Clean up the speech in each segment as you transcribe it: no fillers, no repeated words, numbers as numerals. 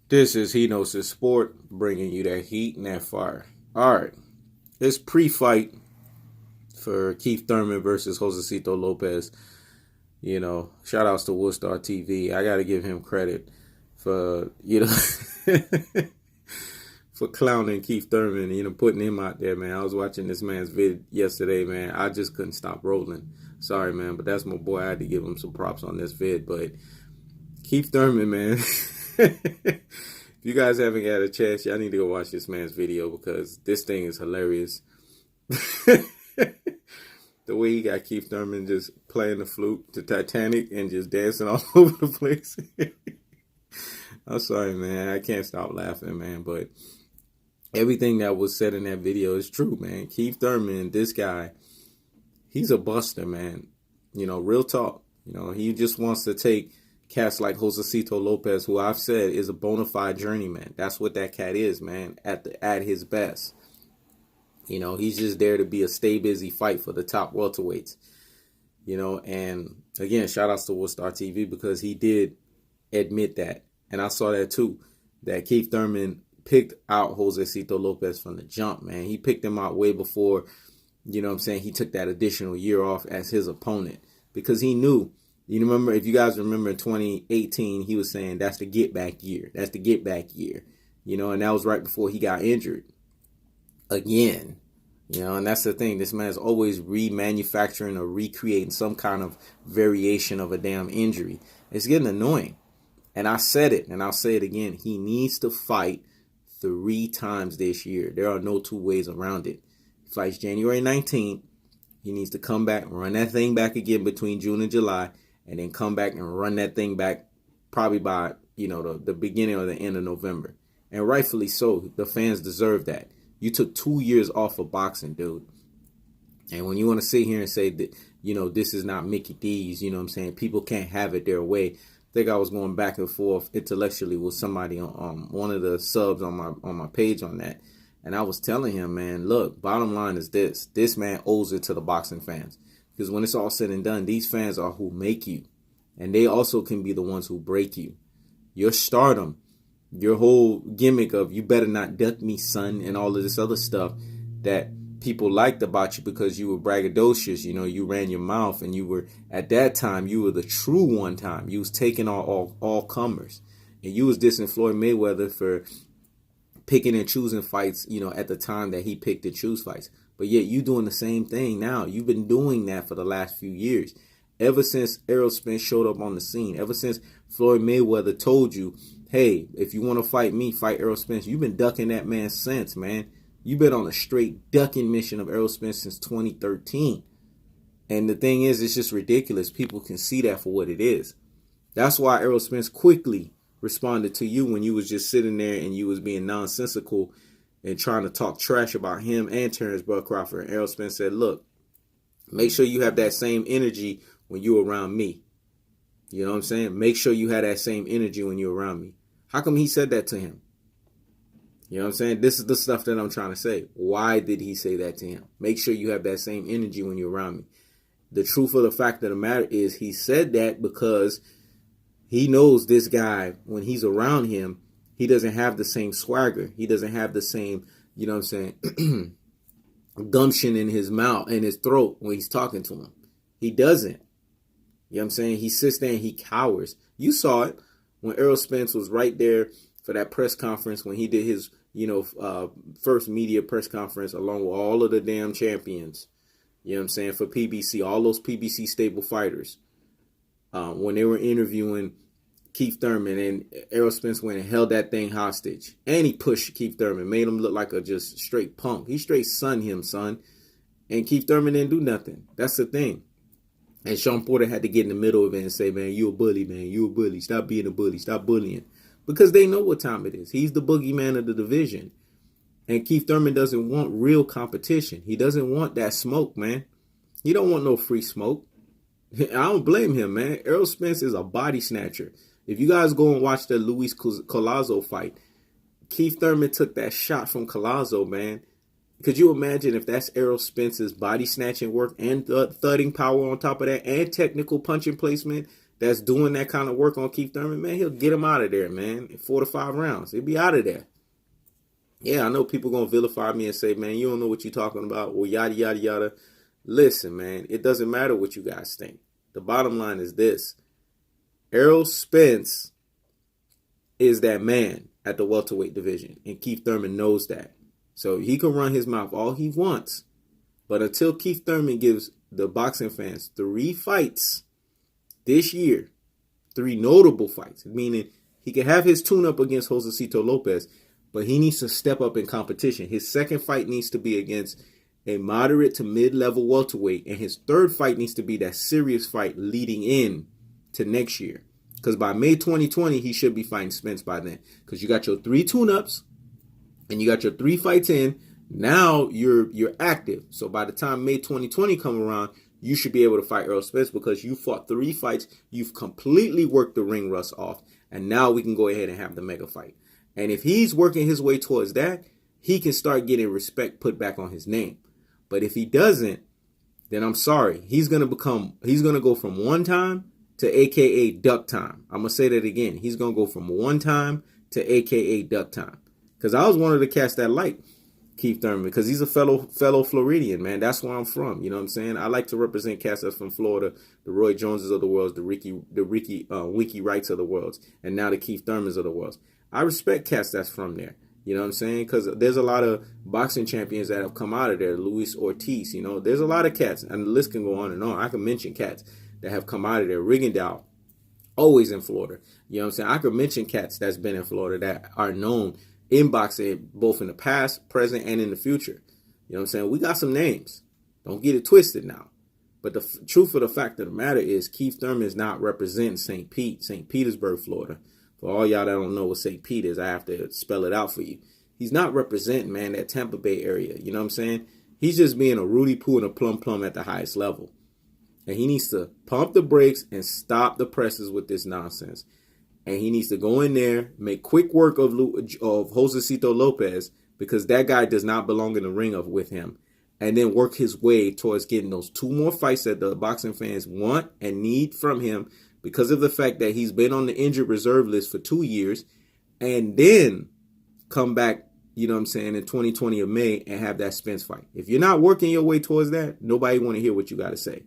This is He Knows His Sport, bringing you that heat and that fire. All right, it's pre-fight for Keith Thurman versus Josesito Lopez. You know, shout outs to Woostar TV. I got to give him credit for, for clowning Keith Thurman, putting him out there, man. I was watching this man's vid yesterday, man. I just couldn't stop rolling. Sorry, man, but that's my boy. I had to give him some props on this vid. But Keith Thurman, man. If you guys haven't had a chance, y'all need to go watch this man's video because this thing is hilarious. The way he got Keith Thurman just playing the flute to Titanic and just dancing all over the place. I'm sorry, man. I can't stop laughing, man. But everything that was said in that video is true, man. Keith Thurman, this guy, he's a buster, man. Real talk. He just wants to take cats like Josesito Lopez, who I've said is a bona fide journeyman. That's what that cat is, man, at his best. He's just there to be a stay busy fight for the top welterweights. And again, shout outs to Woostar TV because he did admit that. And I saw that too, that Keith Thurman picked out Josesito Lopez from the jump, man. He picked him out way before, he took that additional year off as his opponent because he knew. Remember, if you guys remember in 2018, he was saying that's the get back year. That's the get back year. And that was right before he got injured again. And that's the thing. This man's always remanufacturing or recreating some kind of variation of a damn injury. It's getting annoying. And I said it, and I'll say it again. He needs to fight 3 times this year. There are no 2 ways around it. He fights January 19th. He needs to come back, run that thing back again between June and July, and then come back and run that thing back probably by, the beginning or the end of November. And rightfully so. The fans deserve that. You took 2 years off of boxing, dude. And when you want to sit here and say that, this is not Mickey D's, people can't have it their way. I think I was going back and forth intellectually with somebody on one of the subs on my page on that. And I was telling him, man, look, bottom line is this man owes it to the boxing fans. Because when it's all said and done, these fans are who make you. And they also can be the ones who break you. Your stardom, your whole gimmick of you better not duck me, son, and all of this other stuff that people liked about you because you were braggadocious. You ran your mouth and you were, at that time, you were the true one time. You was taking all comers. And you was dissing Floyd Mayweather for picking and choosing fights, at the time that he picked and choose fights. But yet you doing the same thing now. You've been doing that for the last few years. Ever since Errol Spence showed up on the scene. Ever since Floyd Mayweather told you, hey, if you want to fight me, fight Errol Spence. You've been ducking that man since, man. You've been on a straight ducking mission of Errol Spence since 2013. And the thing is, it's just ridiculous. People can see that for what it is. That's why Errol Spence quickly responded to you when you was just sitting there and you was being nonsensical and trying to talk trash about him and Terrence Crawford. And Errol Spence said, look, make sure you have that same energy when you're around me. You know what I'm saying? Make sure you have that same energy when you're around me. How come he said that to him? You know what I'm saying? This is the stuff that I'm trying to say. Why did he say that to him? Make sure you have that same energy when you're around me. The truth of the fact of the matter is he said that because he knows this guy, when he's around him, he doesn't have the same swagger. He doesn't have the same, gumption in his mouth, in his throat when he's talking to him. He doesn't. You know what I'm saying? He sits there and he cowers. You saw it when Errol Spence was right there for that press conference when he did his, first media press conference along with all of the damn champions. You know what I'm saying? For PBC, all those PBC stable fighters. When they were interviewing Keith Thurman and Errol Spence went and held that thing hostage. And he pushed Keith Thurman, made him look like a just straight punk. He straight sunned him, son. And Keith Thurman didn't do nothing. That's the thing. And Sean Porter had to get in the middle of it and say, man, you a bully, man. You a bully. Stop being a bully. Stop bullying. Because they know what time it is. He's the boogeyman of the division. And Keith Thurman doesn't want real competition. He doesn't want that smoke, man. He don't want no free smoke. I don't blame him, man. Errol Spence is a body snatcher. If you guys go and watch the Luis Collazo fight, Keith Thurman took that shot from Collazo, man. Could you imagine if that's Errol Spence's body snatching work and thudding power on top of that and technical punching placement? that's doing that kind of work on Keith Thurman, man, he'll get him out of there, man, in 4 to 5 rounds. He'll be out of there. Yeah, I know people going to vilify me and say, man, you don't know what you're talking about, or yada, yada, yada. Listen, man, it doesn't matter what you guys think. The bottom line is this. Errol Spence is that man at the welterweight division, and Keith Thurman knows that. So he can run his mouth all he wants, but until Keith Thurman gives the boxing fans 3 fights this year, 3 notable fights, meaning he can have his tune-up against Josesito Lopez, but he needs to step up in competition. His second fight needs to be against a moderate to mid-level welterweight, and his third fight needs to be that serious fight leading in to next year. Because by May 2020, he should be fighting Spence by then. Because you got your 3 tune-ups, and you got your 3 fights in. Now you're active. So by the time May 2020 come around, you should be able to fight Errol Spence because you fought 3 fights. You've completely worked the ring rust off. And now we can go ahead and have the mega fight. And if he's working his way towards that, he can start getting respect put back on his name. But if he doesn't, then I'm sorry. He's going to go from one time to AKA duck time. I'm going to say that again. He's going to go from one time to AKA duck time. Because I was one of the cats that liked Keith Thurman because he's a fellow Floridian, man. That's where I'm from. You know what I'm saying? I like to represent cats that's from Florida, the Roy Joneses of the world, the Winky Wrights of the world, and now the Keith Thurmans of the world. I respect cats that's from there. You know what I'm saying? Because there's a lot of boxing champions that have come out of there. Luis Ortiz, you know. There's a lot of cats, and the list can go on and on. I can mention cats that have come out of there. Rigondeaux, always in Florida. You know what I'm saying? I could mention cats that's been in Florida that are known in boxing, both in the past, present, and in the future. You know what I'm saying? We got some names. Don't get it twisted now. But the truth of the fact of the matter is Keith Thurman is not representing St. Petersburg, Florida. For all y'all that don't know what St. Pete is, I have to spell it out for you. He's not representing, man, that Tampa Bay area. You know what I'm saying? He's just being a Rudy Poo and a Plum at the highest level. And he needs to pump the brakes and stop the presses with this nonsense. And he needs to go in there, make quick work of Josesito Lopez, because that guy does not belong in the ring with him. And then work his way towards getting those 2 more fights that the boxing fans want and need from him, because of the fact that he's been on the injured reserve list for 2 years, and then come back, you know what I'm saying, in 2020 of May and have that Spence fight. If you're not working your way towards that, nobody want to hear what you got to say.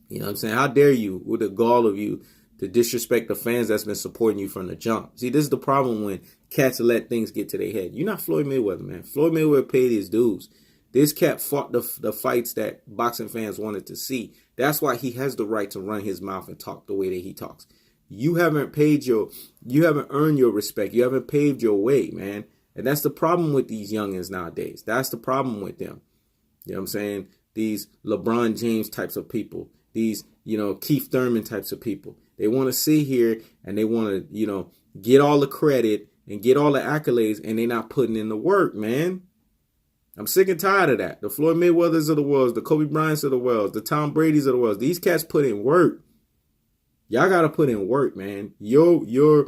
You know what I'm saying? How dare you, with the gall of you, to disrespect the fans that's been supporting you from the jump. See, this is the problem when cats let things get to their head. You're not Floyd Mayweather, man. Floyd Mayweather paid his dues. This cat fought the fights that boxing fans wanted to see. That's why he has the right to run his mouth and talk the way that he talks. You haven't earned your respect. You haven't paved your way, man. And that's the problem with these youngins nowadays. That's the problem with them. You know what I'm saying? These LeBron James types of people. These, Keith Thurman types of people. They want to sit here and they want to, get all the credit and get all the accolades, and they're not putting in the work, man. I'm sick and tired of that. The Floyd Mayweathers of the world, the Kobe Bryants of the world, the Tom Brady's of the world. These cats put in work. Y'all got to put in work, man. Your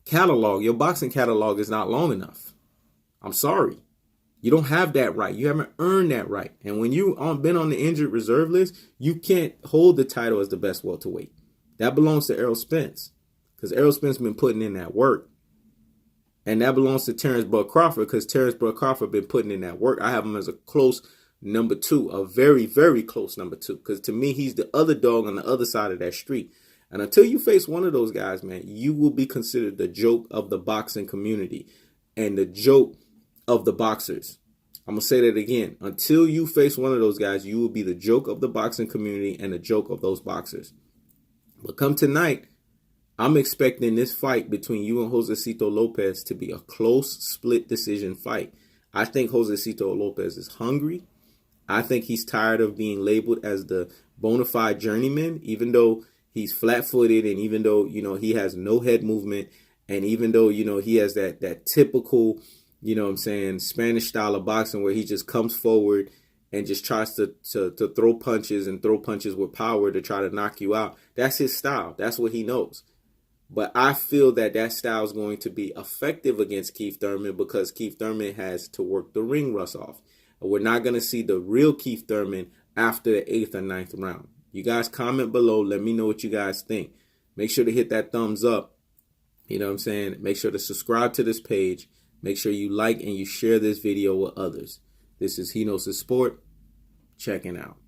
catalog, your boxing catalog is not long enough. I'm sorry. You don't have that right. You haven't earned that right. And when you've been on the injured reserve list, you can't hold the title as the best welterweight. That belongs to Errol Spence, because Errol Spence been putting in that work. And that belongs to Terrence Bud Crawford, because Terrence Bud Crawford been putting in that work. I have him as a close number 2, a very, very close number 2, because to me, he's the other dog on the other side of that street. And until you face one of those guys, man, you will be considered the joke of the boxing community and the joke of the boxers. I'm going to say that again. Until you face one of those guys, you will be the joke of the boxing community and the joke of those boxers. But come tonight, I'm expecting this fight between you and Josesito Lopez to be a close split decision fight. I think Josesito Lopez is hungry. I think he's tired of being labeled as the bona fide journeyman, even though he's flat-footed and even though, he has no head movement, and even though, he has that typical, Spanish style of boxing where he just comes forward and just tries to throw punches and throw punches with power to try to knock you out. That's his style. That's what he knows. But I feel that style is going to be effective against Keith Thurman because Keith Thurman has to work the ring rust off. We're not going to see the real Keith Thurman after the 8th or 9th round. You guys comment below. Let me know what you guys think. Make sure to hit that thumbs up. You know what I'm saying? Make sure to subscribe to this page. Make sure you like and you share this video with others. This is He Knows His Sport. Checking out.